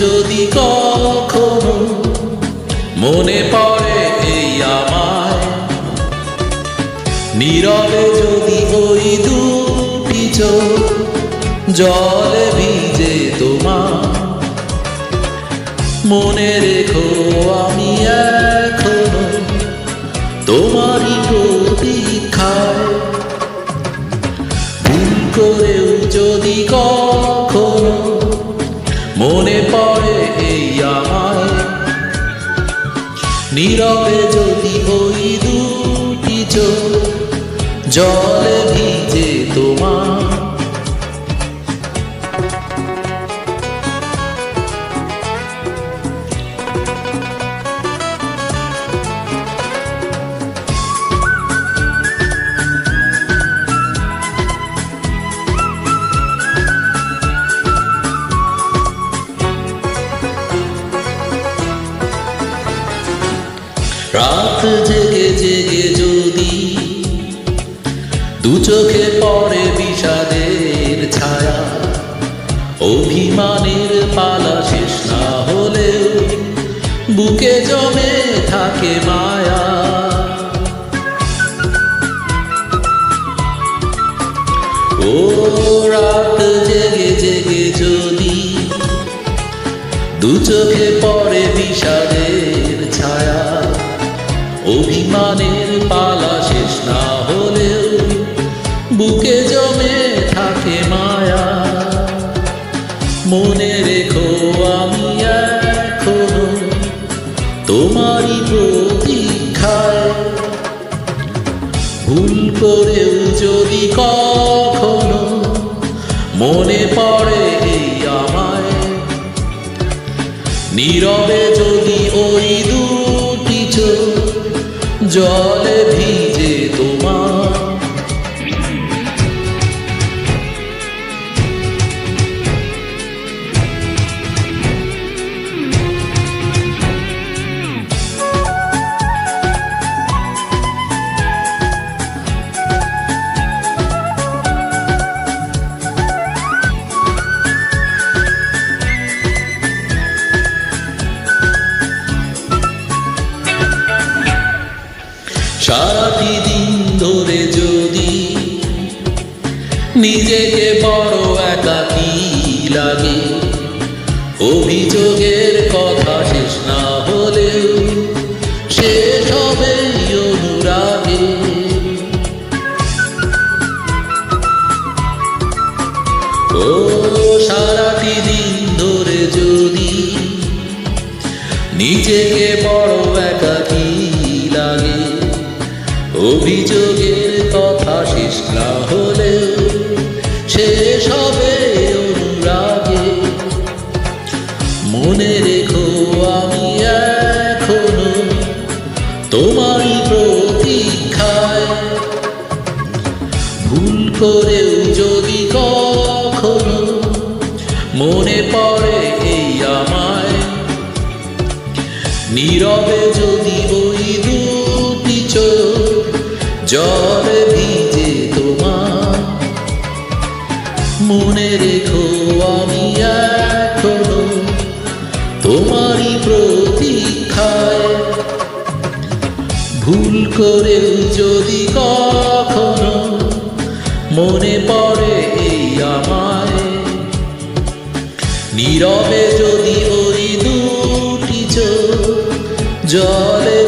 যদি কখনো মনে পড়ে এই আমায়, নীরবে যদি ওই দুটি চোখ জলে ভিজে তোমার, মনে রেখো আমি এখনো তোমারই প্রতীক্ষায়। ভুল করেও যদি কখনো মনে পড়ে এই আমায়, নীরবে যদি ওই দুটি চোখ জলে ভিজে তোমার। রাত জেগে জেগে যদি দু চোখে পড়ে বিষাদের ছায়া, অভিমানের পালা শেষ না হলেও বুকে জমে থাকে মায়া। ও রাত জেগে জেগে যদি দু চোখে পড়ে বিষাদের ছায়া, অভিমানের পালা শেষ না হলেও বুকে জমে থাকে মায়া। মনে রেখো আমি এখনো তোমারই প্রতীক্ষায়। ভুল করেও যদি কখনো মনে পড়ে এই আমায়, নীরবে যদি ওই দুটি চোখ জলে ভিজে তোমার। সারাটি দিন ধরে যদি নিজেকে বড় একাকী লাগে, অভিযোগের কথা শেষ না হলেও শেষ হবে অনুরাগে। ও সারাটি দিন ধরে যদি নিজেকে বড় একাকী লাগে, অভিযোগের কথা শেষ না হলেও শেষ হবে অনুরাগে। মনে রেখো আমি এখনো তোমারই প্রতীক্ষায়। ভুল করেও যদি কখনো মনে পড়ে এই আমায়, নীরবে যদি ওই দুটি চোখ জলে ভিজে তোমার। মনে রেখো আমি এখনো তোমারই প্রতীক্ষায়। ভুল করেও যদি কখনো মনে পড়ে এই আমায়, নীরবে যদি ওই দুটি চোখ জলে